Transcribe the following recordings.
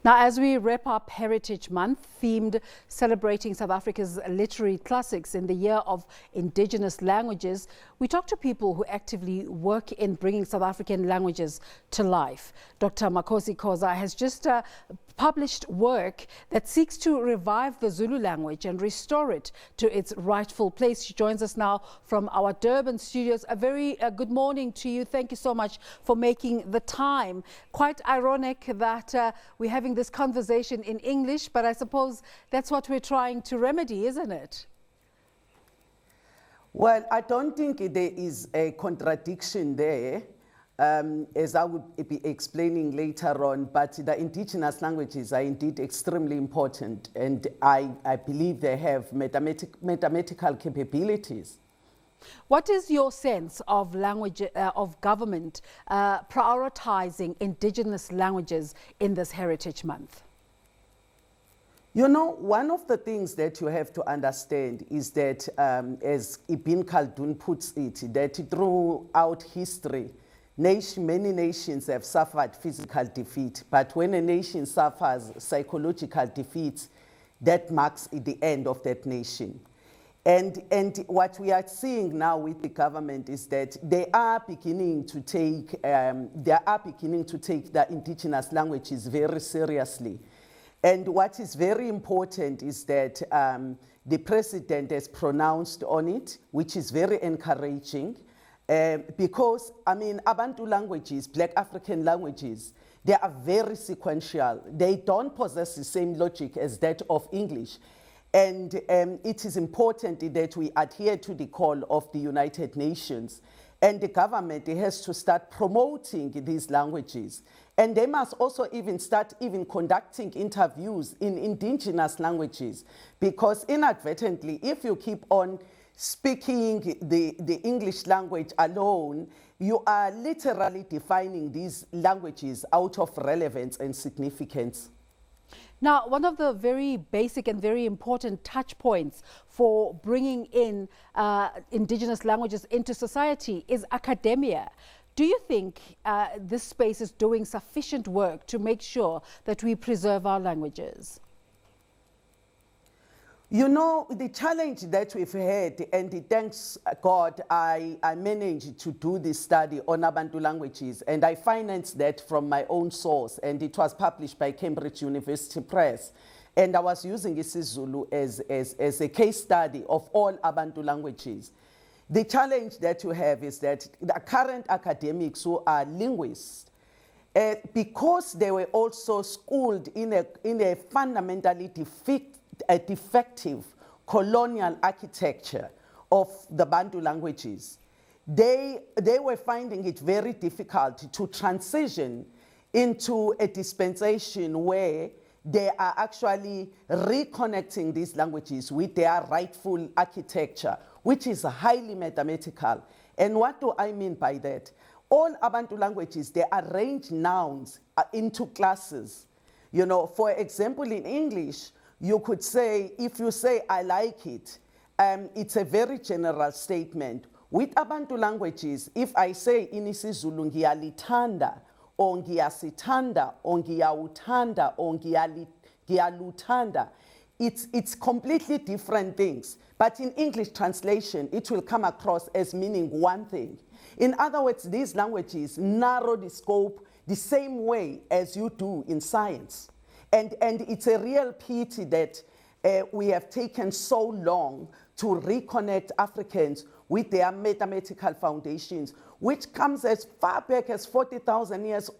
Now, as we wrap up Heritage Month, themed celebrating South Africa's literary classics in the Year of Indigenous Languages, we talk to people who actively work in bringing South African languages to life. Dr Makhosi Khoza has just published work that seeks to revive the Zulu language and restore it to its rightful place. She joins us now from our Durban studios. A very good morning to you. Thank you so much for making the time. Quite ironic that we're having this conversation in English, but I suppose that's what we're trying to remedy, isn't it? Well, I don't think there is a contradiction there, as I would be explaining later on, but the indigenous languages are indeed extremely important, and I believe they have mathematical capabilities. What is your sense of language, of government prioritizing indigenous languages in this Heritage Month? You know, one of the things that you have to understand is that, as Ibn Khaldun puts it, that throughout history, many nations have suffered physical defeat, but when a nation suffers psychological defeat, that marks the end of that nation. And what we are seeing now with the government is that they are beginning to take the indigenous languages very seriously. And what is very important is that the president has pronounced on it, which is very encouraging, because, I mean, Abantu languages, Black African languages, they are very sequential. They don't possess the same logic as that of English. And it is important that we adhere to the call of the United Nations. And the government has to start promoting these languages. And they must also start conducting interviews in indigenous languages. Because inadvertently, if you keep on speaking the English language alone, you are literally defining these languages out of relevance and significance. Now, one of the very basic and very important touch points for bringing in indigenous languages into society is academia. Do you think this space is doing sufficient work to make sure that we preserve our languages? You know, the challenge that we've had, and thanks God, I managed to do this study on Abantu languages, and I financed that from my own source, and it was published by Kendrick University Press. And I was using isiZulu as a case study of all Abantu languages. The challenge that you have is that the current academics who are linguists, because they were also schooled in a fundamentally defective colonial architecture of the Bantu languages, they were finding it very difficult to transition into a dispensation where they are actually reconnecting these languages with their rightful architecture, which is highly mathematical. And what do I mean by that? All Abantu languages, they arrange nouns into classes. You know, for example, in English, you could say, if you say, I like it, it's a very general statement. With Abantu languages, if I say in isiZulu, ngiyalithanda, or ngiyasithanda, or ngiyawuthanda, or ngiyaluthanda, it's completely different things. But in English translation, it will come across as meaning one thing. In other words, these languages narrow the scope the same way as you do in science. And it's a real pity that we have taken so long to reconnect Africans with their mathematical foundations, which comes as far back as 40,000 years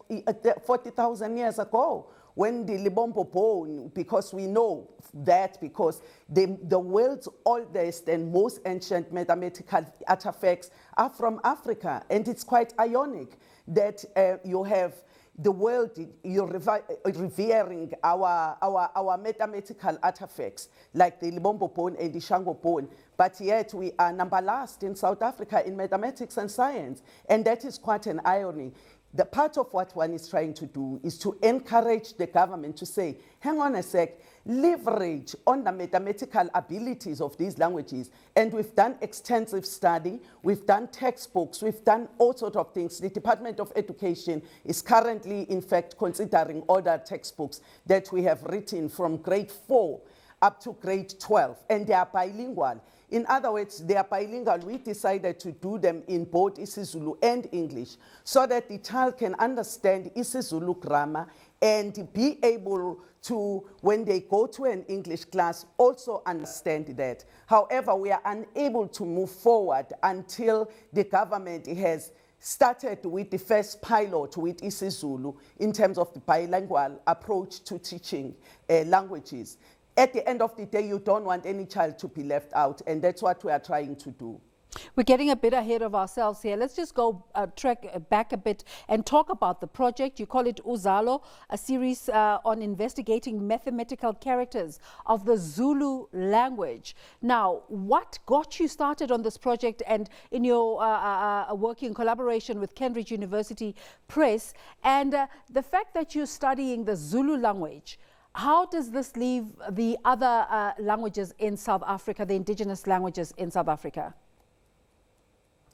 ago, when the Libombo bone, because we know that because the world's oldest and most ancient mathematical artifacts are from Africa. And it's quite ironic that you have the world, you're revering our mathematical artifacts like the Libombo bone and the Shango bone, but yet we are number last in South Africa in mathematics and science, and that is quite an irony. the part of what one is trying to do is to encourage the government to say, hang on a sec, leverage on the mathematical abilities of these languages. And we've done extensive study, we've done textbooks, we've done all sorts of things. The Department of Education is currently, in fact, considering other textbooks that we have written from grade 4 up to grade 12, and they are bilingual. In other words, they are bilingual. We decided to do them in both isiZulu and English so that the child can understand isiZulu grammar and be able to, when they go to an English class, also understand that. However, we are unable to move forward until the government has started with the first pilot with isiZulu in terms of the bilingual approach to teaching languages. At the end of the day, you don't want any child to be left out, and that's what we are trying to do. We're getting a bit ahead of ourselves here. Let's just go track back a bit and talk about the project. You call it Uzalo, a series on investigating mathematical characters of the Zulu language. Now, what got you started on this project and in your working in collaboration with Kendrick University Press, and the fact that you're studying the Zulu language? How does this leave the other languages in South Africa, the indigenous languages in South Africa?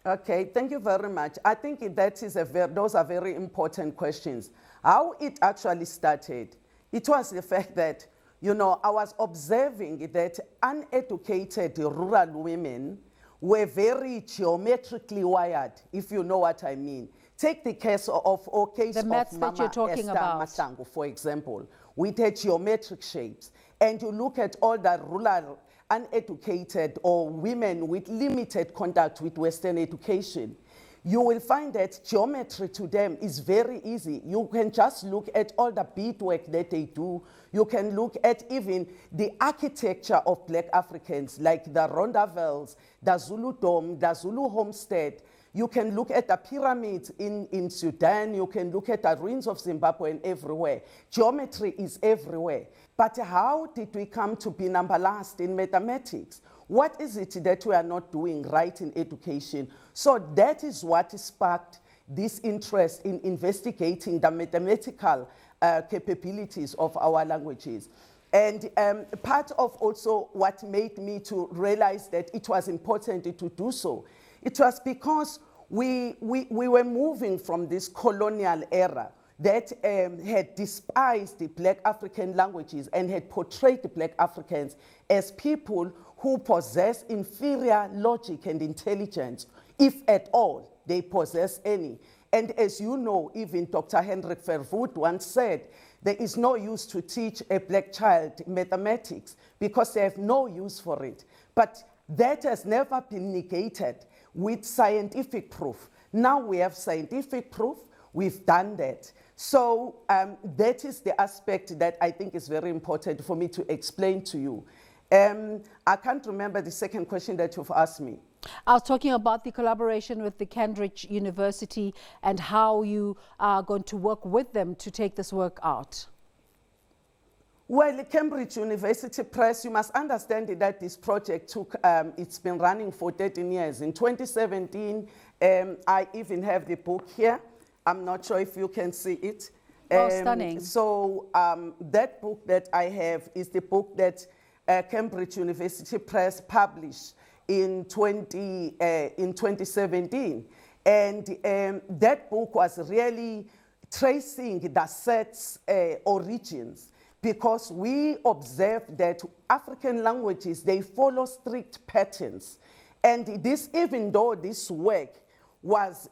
Okay, thank you very much. I think that is those are very important questions. How it actually started, it was the fact that, you know, I was observing that uneducated rural women were very geometrically wired, if you know what I mean. Take the case of the maths of that Mama you're talking Esther about. Masango, for example, with her geometric shapes. And you look at all the rural uneducated or women with limited contact with Western education, you will find that geometry to them is very easy. You can just look at all the beadwork that they do. You can look at even the architecture of Black Africans, like the rondavels, the Zulu Dome, the Zulu Homestead. You can look at the pyramids in Sudan. You can look at the ruins of Zimbabwe and everywhere. Geometry is everywhere. But how did we come to be number last in mathematics? What is it that we are not doing right in education? So that is what sparked this interest in investigating the mathematical capabilities of our languages. And part of also what made me to realize that it was important to do so, it was because we were moving from this colonial era that had despised the Black African languages and had portrayed the Black Africans as people who possess inferior logic and intelligence, if at all they possess any. And as you know, even Dr. Hendrik Verwoerd once said, there is no use to teach a Black child mathematics because they have no use for it. But that has never been negated with scientific proof. Now we have scientific proof, we've done that. So that is the aspect that I think is very important for me to explain to you. I can't remember the second question that you've asked me. I was talking about the collaboration with the Kendrick University and how you are going to work with them to take this work out. Well, Cambridge University Press, you must understand that this project took, it's been running for 13 years. In 2017, I even have the book here. I'm not sure if you can see it. Oh, stunning. So that book that I have is the book that Cambridge University Press published in 2017. And that book was really tracing the set's origins, because we observed that African languages, they follow strict patterns. And this, even though this work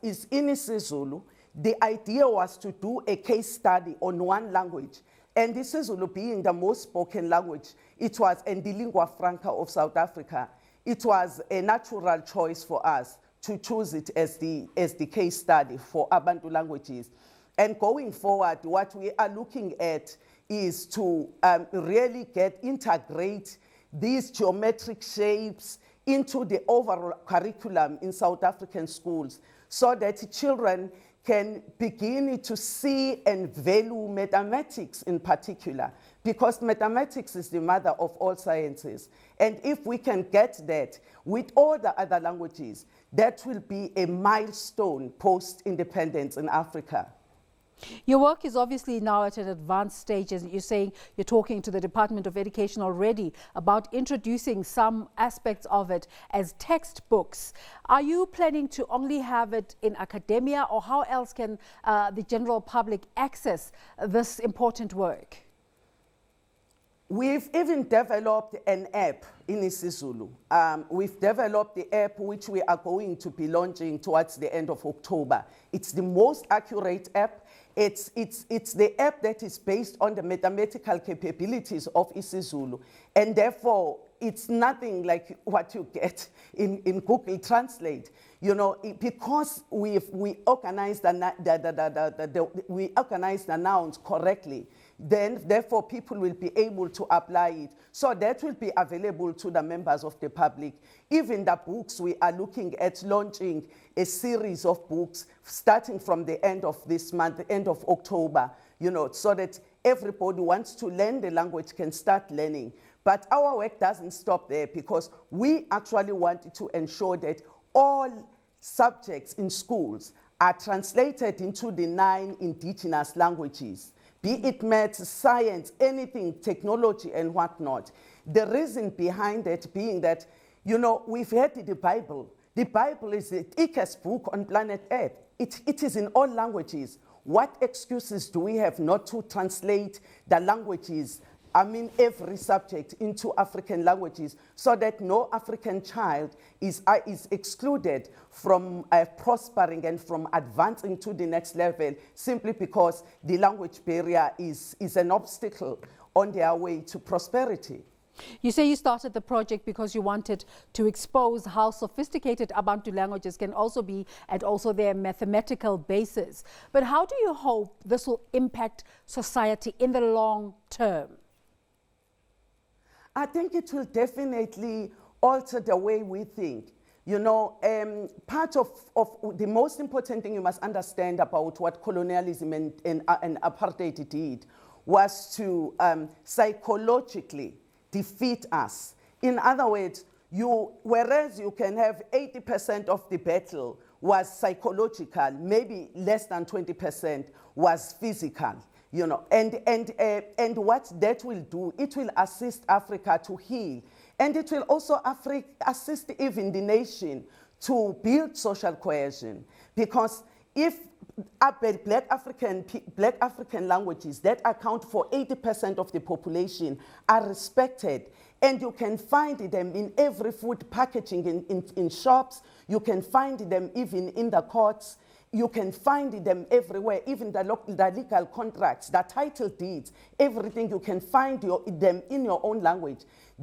is in isiZulu, the idea was to do a case study on one language. And isiZulu being the most spoken language, it was in the lingua franca of South Africa. It was a natural choice for us to choose it as the case study for Abantu languages. And going forward, what we are looking at is to really integrate these geometric shapes into the overall curriculum in South African schools so that children can begin to see and value mathematics in particular, because mathematics is the mother of all sciences. And if we can get that with all the other languages, that will be a milestone post-independence in Africa. Your work is obviously now at an advanced stage, as you're saying. You're talking to the Department of Education already about introducing some aspects of it as textbooks. Are you planning to only have it in academia, or how else can the general public access this important work? We've even developed an app in isiZulu. We've developed the app which we are going to be launching towards the end of October. It's the most accurate app. It's the app that is based on the mathematical capabilities of isiZulu, and therefore it's nothing like what you get in Google Translate. You know, because we organized the nouns correctly, then therefore people will be able to apply it. So that will be available to the members of the public. Even the books, we are looking at launching a series of books starting from the end of this month, the end of October, you know, so that everybody who wants to learn the language can start learning. But our work doesn't stop there, because we actually want to ensure that all subjects in schools are translated into the 9 indigenous languages, be it maths, science, anything, technology and whatnot. The reason behind that being that, you know, we've had the Bible. The Bible is the thickest book on planet Earth. It is in all languages. What excuses do we have not to translate the languages, I mean every subject, into African languages, so that no African child is excluded from prospering and from advancing to the next level, simply because the language barrier is an obstacle on their way to prosperity. You say you started the project because you wanted to expose how sophisticated Abantu languages can also be, and also their mathematical basis. But how do you hope this will impact society in the long term? I think it will definitely alter the way we think. You know, part of the most important thing you must understand about what colonialism and apartheid did was to psychologically defeat us. In other words, whereas you can have 80% of the battle was psychological, maybe less than 20% was physical. You know, and what that will do, it will assist Africa to heal, and it will also assist even the nation to build social cohesion. Because if Black African languages that account for 80% of the population are respected, and you can find them in every food packaging in shops, you can find them even in the courts, you can find them everywhere, even the legal contracts, the title deeds, everything, you can find them in your own language.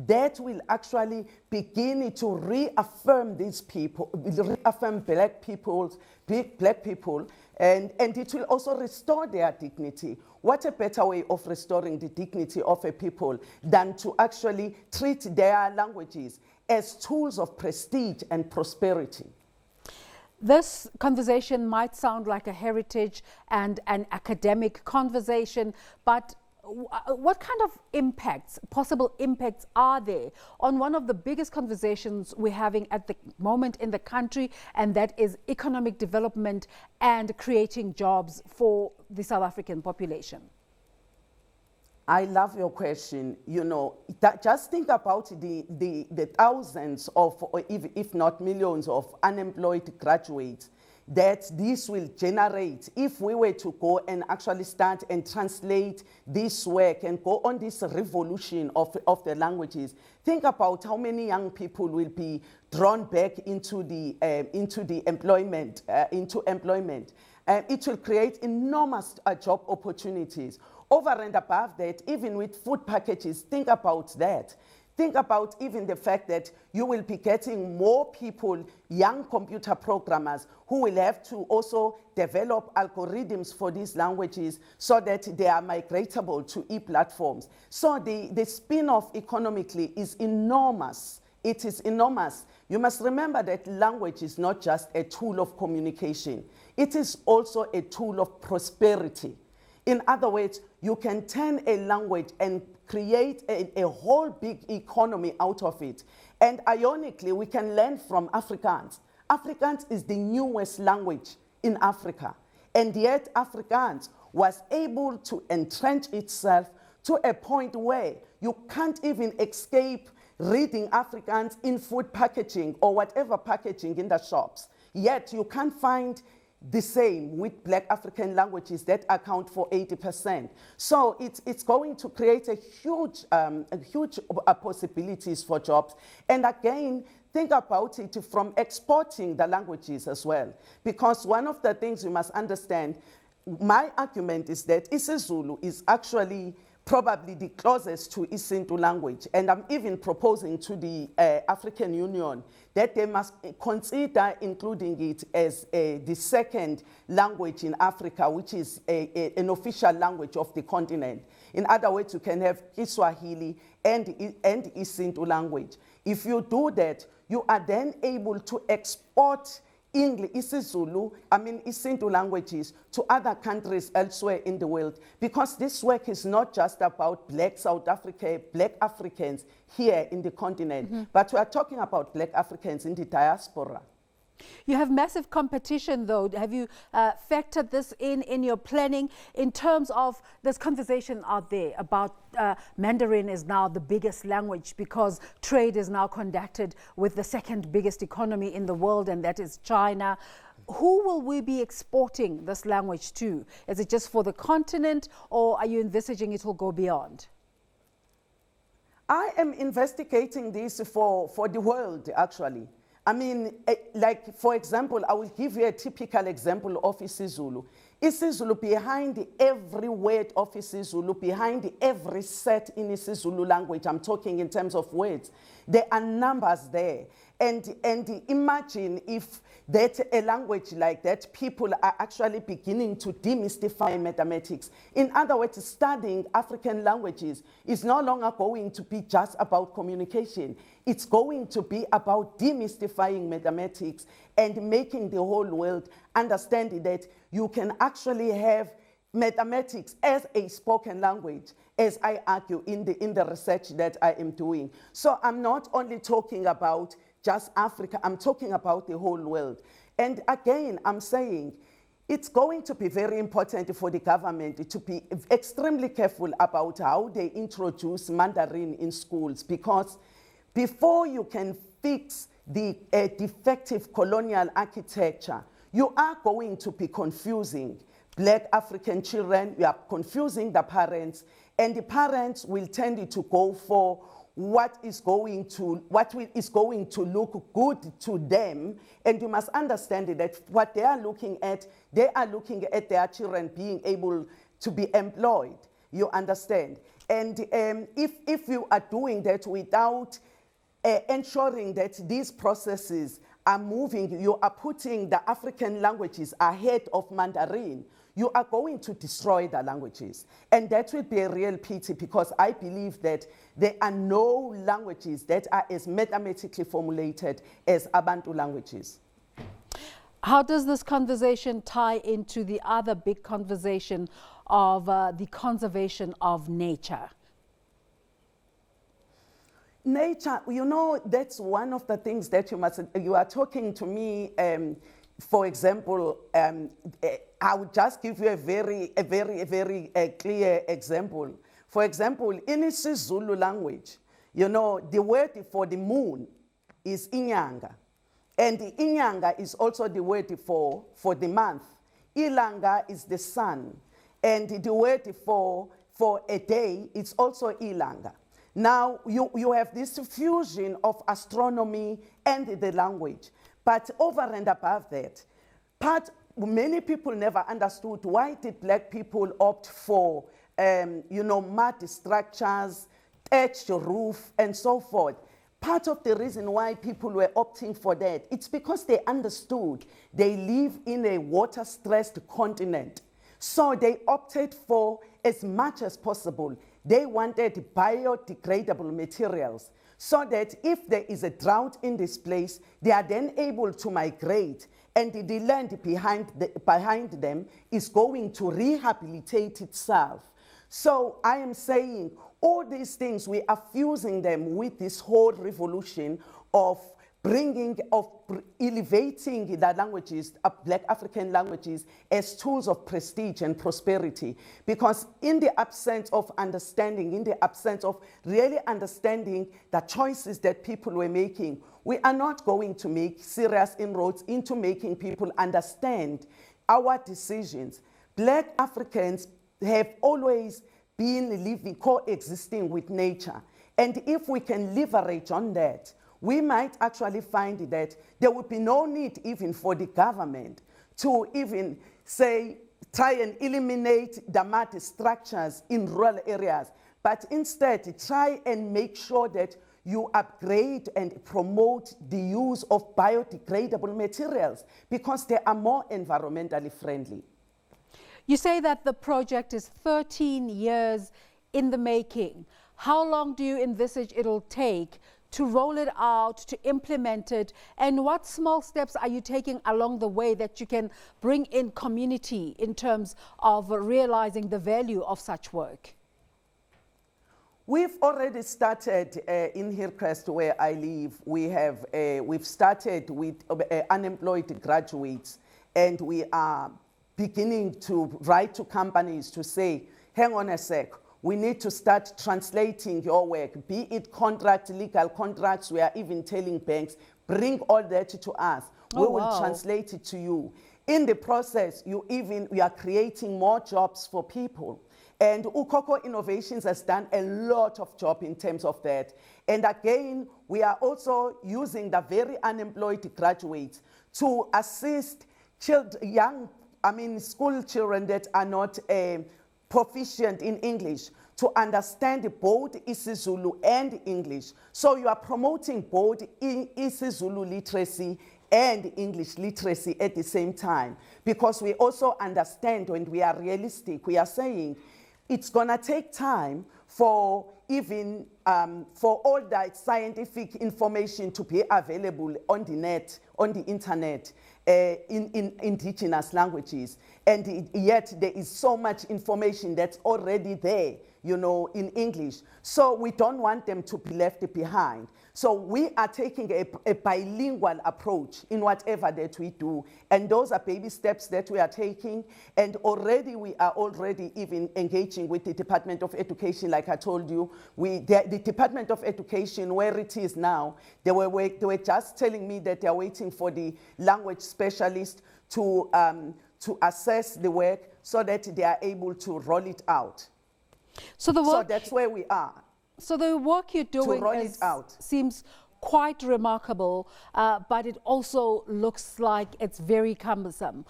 That will actually begin to reaffirm these people, reaffirm black people, and it will also restore their dignity. What a better way of restoring the dignity of a people than to actually treat their languages as tools of prestige and prosperity. This conversation might sound like a heritage and an academic conversation, but what kind of impacts, possible impacts, are there on one of the biggest conversations we're having at the moment in the country, and that is economic development and creating jobs for the South African population? I love your question. You know, just think about the thousands of, or if not millions of unemployed graduates that this will generate if we were to go and actually start and translate this work and go on this revolution of the languages. Think about how many young people will be drawn back into employment. It will create enormous job opportunities. Over and above that, even with food packages, think about that. Think about even the fact that you will be getting more people, young computer programmers, who will have to also develop algorithms for these languages so that they are migratable to e-platforms. So the spin-off economically is enormous. It is enormous. You must remember that language is not just a tool of communication. It is also a tool of prosperity. In other words, you can turn a language and create a whole big economy out of it. And ironically, we can learn from Afrikaans. Afrikaans is the newest language in Africa. And yet Afrikaans was able to entrench itself to a point where you can't even escape reading Afrikaans in food packaging or whatever packaging in the shops. Yet you can't find the same with Black African languages that account for 80%. So it's going to create a huge possibilities for jobs. And again, think about it from exporting the languages as well. Because one of the things you must understand, my argument is that isiZulu is actually probably the closest to Isintu language. And I'm even proposing to the African Union that they must consider including it as the second language in Africa, which is an official language of the continent. In other words, you can have Kiswahili and Isintu language. If you do that, you are then able to export English, isiZulu, Isintu languages to other countries elsewhere in the world, because this work is not just about Black South Africa, Black Africans here in the continent, but we are talking about Black Africans in the diaspora. You have massive competition, though. Have you factored this in your planning in terms of this conversation out there about Mandarin is now the biggest language because trade is now conducted with the second biggest economy in the world, and that is China. Who will we be exporting this language to? Is it just for the continent, or are you envisaging it will go beyond? I am investigating this for the world, actually. Like, for example, I will give you a typical example of isiZulu. isiZulu, behind every word of isiZulu, behind every set in isiZulu language, I'm talking in terms of words, there are numbers there. And imagine if that a language like that, people are actually beginning to demystify mathematics. In other words, studying African languages is no longer going to be just about communication. It's going to be about demystifying mathematics and making the whole world understand that you can actually have mathematics as a spoken language, as I argue in the research that I am doing. So I'm not only talking about just Africa, I'm talking about the whole world. And again, I'm saying it's going to be very important for the government to be extremely careful about how they introduce Mandarin in schools, because before you can fix the defective colonial architecture, you are going to be confusing Black African children, you are confusing the parents, and the parents will tend to go for what is going to look good to them. And you must understand that what they are looking at their children being able to be employed. You understand? And if you are doing that without ensuring that these processes are moving, you are putting the African languages ahead of Mandarin, you are going to destroy the languages. And that will be a real pity, because I believe that there are no languages that are as mathematically formulated as Abantu languages. How does this conversation tie into the other big conversation of the conservation of nature? Nature, you know, that's one of the things that you are talking to me. For example, I would just give you a very clear example. For example, in isiZulu language, you know, the word for the moon is inyanga. And the inyanga is also the word for the month. Ilanga is the sun. And the word for a day is also ilanga. Now, you have this fusion of astronomy and the language. But over and above that, many people never understood why did Black people opt for, mud structures, thatched roof, and so forth. Part of the reason why people were opting for that, it's because they understood they live in a water-stressed continent. So they opted for, as much as possible, they wanted biodegradable materials, so that if there is a drought in this place, they are then able to migrate, and the land behind them is going to rehabilitate itself. So I am saying all these things, we are fusing them with this whole revolution of elevating the languages, Black African languages, as tools of prestige and prosperity. Because in the absence of understanding, in the absence of really understanding the choices that people were making, we are not going to make serious inroads into making people understand our decisions. Black Africans have always been living, coexisting with nature. And if we can leverage on that, we might actually find that there would be no need even for the government to even say, try and eliminate the mud structures in rural areas, but instead try and make sure that you upgrade and promote the use of biodegradable materials because they are more environmentally friendly. You say that the project is 13 years in the making. How long do you envisage it'll take to roll it out, to implement it, and what small steps are you taking along the way that you can bring in community in terms of realizing the value of such work? We've already started in Hillcrest, where I live. We've started with unemployed graduates, and we are beginning to write to companies to say, hang on a sec, we need to start translating your work, be it contracts, legal contracts. We are even telling banks, bring all that to us. We will translate it to you. In the process, we are creating more jobs for people. And Ukoko Innovations has done a lot of job in terms of that. And again, we are also using the very unemployed graduates to assist school children that are not proficient in English to understand both isiZulu and English. So you are promoting both isiZulu literacy and English literacy at the same time, because we also understand, when we are realistic, we are saying it's gonna take time for even for all that scientific information to be available on the net, on the internet, in indigenous languages. And yet there is so much information that's already there, in English. So we don't want them to be left behind. So we are taking a bilingual approach in whatever that we do. And those are baby steps that we are taking. And we are already even engaging with the Department of Education. Like I told you, the Department of Education, where it is now, they were just telling me that they are waiting for the language specialist to assess the work so that they are able to roll it out. So that's where we are. So the work you're doing seems quite remarkable, but it also looks like it's very cumbersome.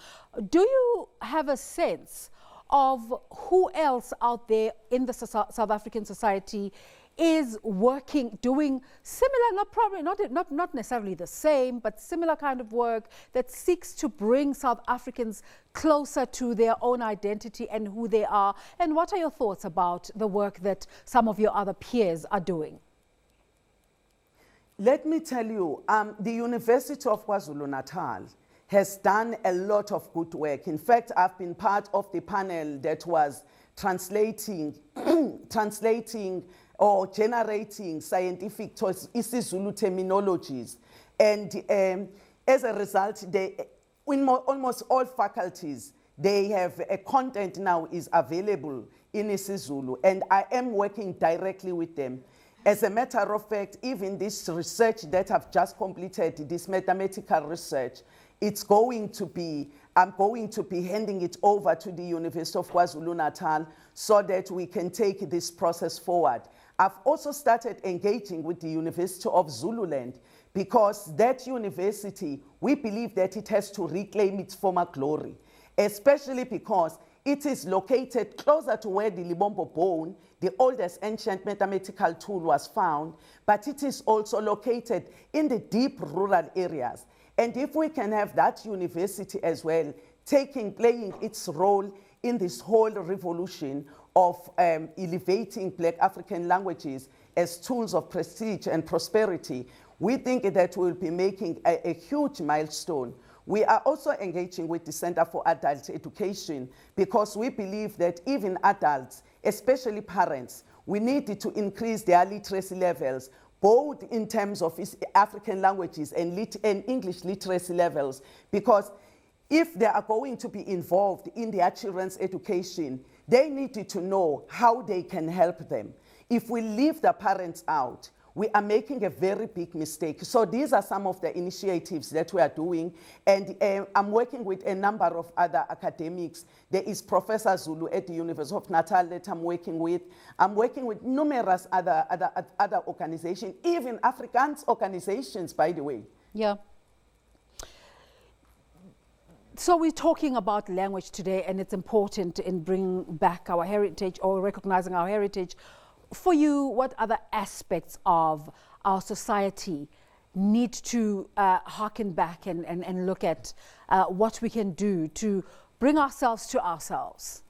Do you have a sense of who else out there in the South African society is working, doing similar, not necessarily the same, but similar kind of work that seeks to bring South Africans closer to their own identity and who they are? And what are your thoughts about the work that some of your other peers are doing? Let me tell you, the University of KwaZulu-Natal has done a lot of good work. In fact, I've been part of the panel that was translating or generating scientific isiZulu terminologies. And as a result, in almost all faculties, they have a content now is available in isiZulu, and I am working directly with them. As a matter of fact, even this research that I've just completed, this mathematical research, I'm going to be handing it over to the University of KwaZulu-Natal so that we can take this process forward. I've also started engaging with the University of Zululand, because that university, we believe that it has to reclaim its former glory, especially because it is located closer to where the Libombo bone, the oldest ancient mathematical tool, was found, but it is also located in the deep rural areas. And if we can have that university as well, playing its role in this whole revolution of elevating Black African languages as tools of prestige and prosperity, we think that we'll be making a huge milestone. We are also engaging with the Center for Adult Education, because we believe that even adults, especially parents, we need to increase their literacy levels, both in terms of African languages and English literacy levels, because if they are going to be involved in their children's education, they need to know how they can help them. If we leave the parents out, we are making a very big mistake. So these are some of the initiatives that we are doing, and I'm working with a number of other academics. There is Professor Zulu at the University of Natal that I'm working with. I'm working with numerous other organizations, even Afrikaans organizations, by the way. Yeah. So we're talking about language today, and it's important in bringing back our heritage or recognizing our heritage. For you, what other aspects of our society need to harken back and look at what we can do to bring ourselves to ourselves?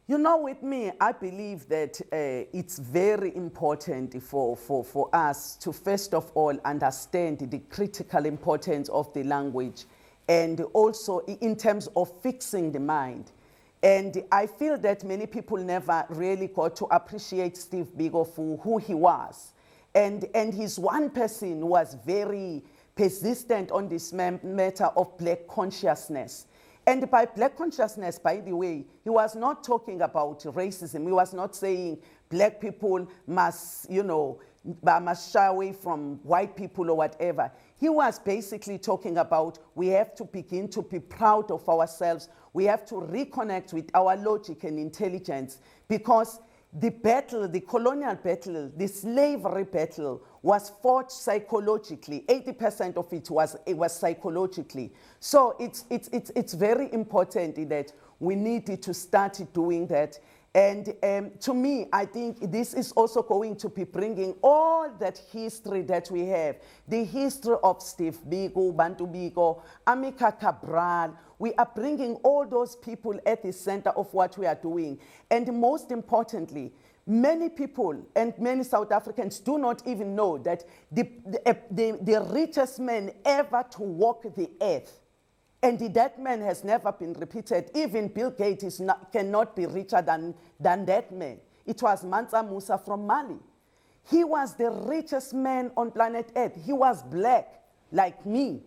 You know, with me, I believe that it's very important for us to first of all understand the critical importance of the language, and also in terms of fixing the mind. And I feel that many people never really got to appreciate Steve Biko for who he was. And he's one person who was very persistent on this matter of Black consciousness. And by Black consciousness, by the way, he was not talking about racism. He was not saying Black people must, must shy away from white people or whatever. He was basically talking about we have to begin to be proud of ourselves. We have to reconnect with our logic and intelligence, because the battle, the colonial battle, the slavery battle was fought psychologically. 80% of it was psychologically. So it's very important that we needed to start doing that. And to me, I think this is also going to be bringing all that history that we have, the history of Steve Biko, Bantu Biko, Amika Cabral. We are bringing all those people at the center of what we are doing. And most importantly, many people and many South Africans do not even know that the richest man ever to walk the earth, and that man has never been repeated. Even Bill Gates cannot be richer than that man. It was Mansa Musa from Mali. He was the richest man on planet Earth. He was black, like me,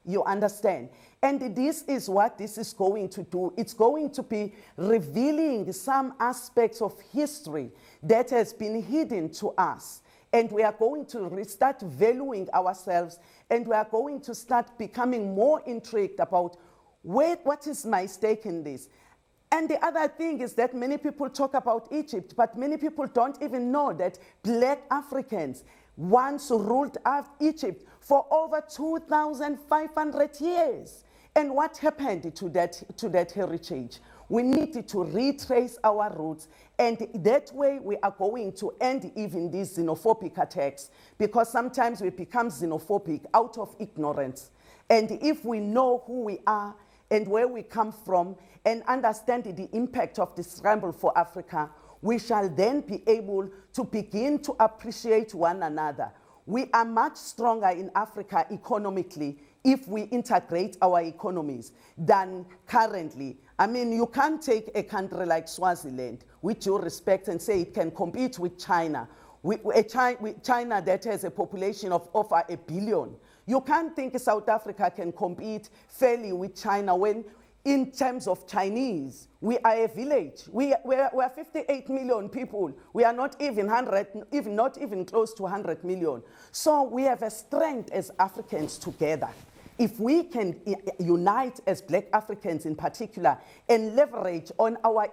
you understand? And this is what this is going to do. It's going to be revealing some aspects of history that has been hidden to us. And we are going to start valuing ourselves, and we are going to start becoming more intrigued about what is my stake in this. And the other thing is that many people talk about Egypt, but many people don't even know that Black Africans once ruled Egypt for over 2,500 years. And what happened to that heritage? We need to retrace our roots, and that way we are going to end even these xenophobic attacks, because sometimes we become xenophobic out of ignorance. And if we know who we are and where we come from and understand the impact of the scramble for Africa, we shall then be able to begin to appreciate one another. We are much stronger in Africa economically if we integrate our economies than currently. I mean, you can't take a country like Swaziland, with due respect, and say it can compete with China, with China that has a population of over 1 billion. You can't think South Africa can compete fairly with China when, in terms of Chinese, we are a village. We are 58 million people. We are not even close to 100 million. So we have a strength as Africans together. If we can unite as Black Africans in particular and leverage on our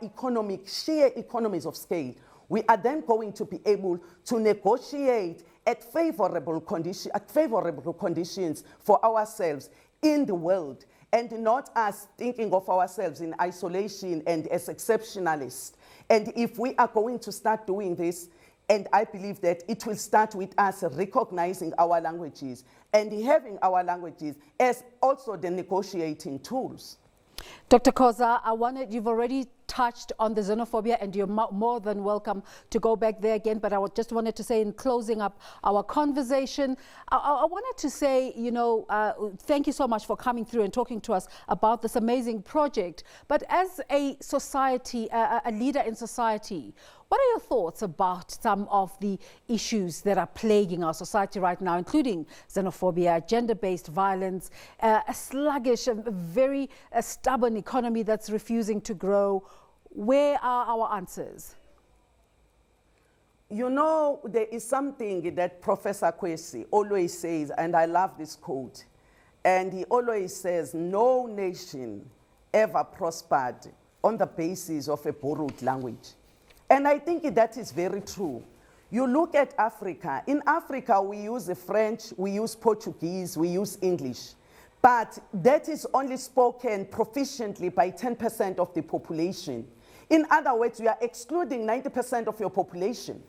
sheer economies of scale, we are then going to be able to negotiate at favorable conditions for ourselves in the world, and not us thinking of ourselves in isolation and as exceptionalists. And if we are going to start doing this, and I believe that it will start with us recognizing our languages and having our languages as also the negotiating tools. Dr. Khoza, you've already touched on the xenophobia, and you're more than welcome to go back there again. But I just wanted to say, in closing up our conversation, I wanted to say, you know, thank you so much for coming through and talking to us about this amazing project. But as a society, a leader in society, what are your thoughts about some of the issues that are plaguing our society right now, including xenophobia, gender-based violence, a sluggish, a very stubborn economy that's refusing to grow? Where are our answers? You know, there is something that Professor Khosi always says, and I love this quote. And he always says, no nation ever prospered on the basis of a borrowed language. And I think that is very true. You look at Africa. In Africa, we use the French, we use Portuguese, we use English. But that is only spoken proficiently by 10% of the population. In other words, you are excluding 90% of your population.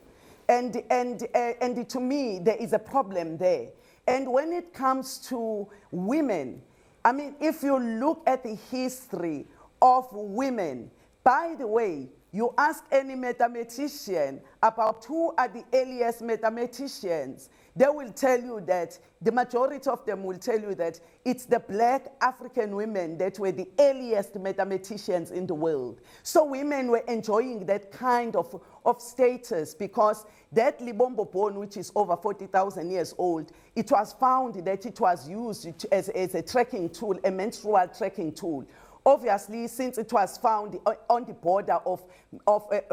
And to me, there is a problem there. And when it comes to women, I mean, if you look at the history of women, by the way, you ask any mathematician about who are the earliest mathematicians, they will tell you that, the majority of them will tell you that it's the black African women that were the earliest mathematicians in the world. So women were enjoying that kind of status because that Libombo bone, which is over 40,000 years old, it was found that it was used as a tracking tool, a menstrual tracking tool. Obviously, since it was found on the border of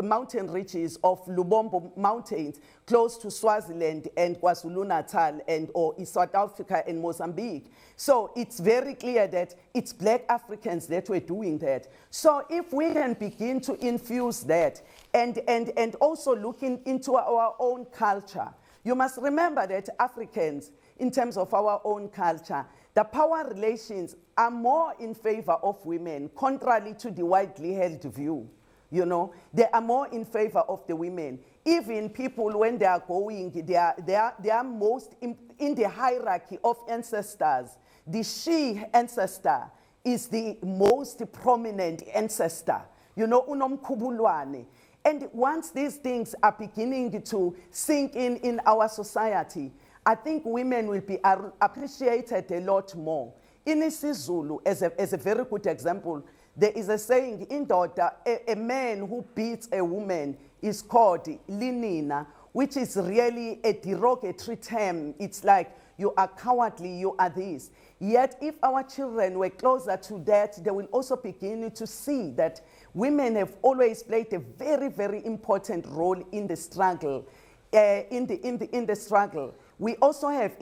mountain ridges of Lubombo Mountains, close to Swaziland and KwaZulu-Natal or South Africa and Mozambique. So it's very clear that it's black Africans that were doing that. So if we can begin to infuse that and also looking into our own culture, you must remember that Africans, in terms of our own culture, the power relations are more in favor of women, contrary to the widely held view. You know, they are more in favor of the women. Even people, when they are going, they are most in the hierarchy of ancestors. The she ancestor is the most prominent ancestor. You know, unomkhubulwane. And once these things are beginning to sink in our society, I think women will be appreciated a lot more. In isiZulu, as a very good example, there is a saying, indoda, a man who beats a woman is called linina, which is really a derogatory term. It's like, you are cowardly, you are this. Yet if our children were closer to that, they will also begin to see that women have always played a very, very important role in the struggle. In the struggle. We also have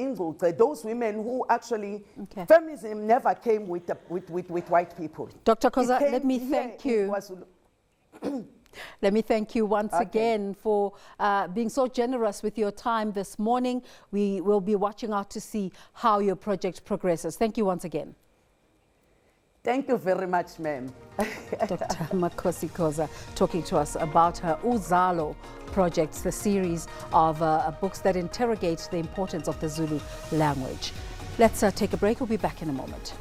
those women who actually, feminism never came with white people. Dr. Khoza, let me thank you. Let me thank you once again for being so generous with your time this morning. We will be watching out to see how your project progresses. Thank you once again. Thank you very much, ma'am. Dr. Makhosi Khoza talking to us about her Asolo projects, the series of books that interrogate the importance of the Zulu language. Let's take a break. We'll be back in a moment.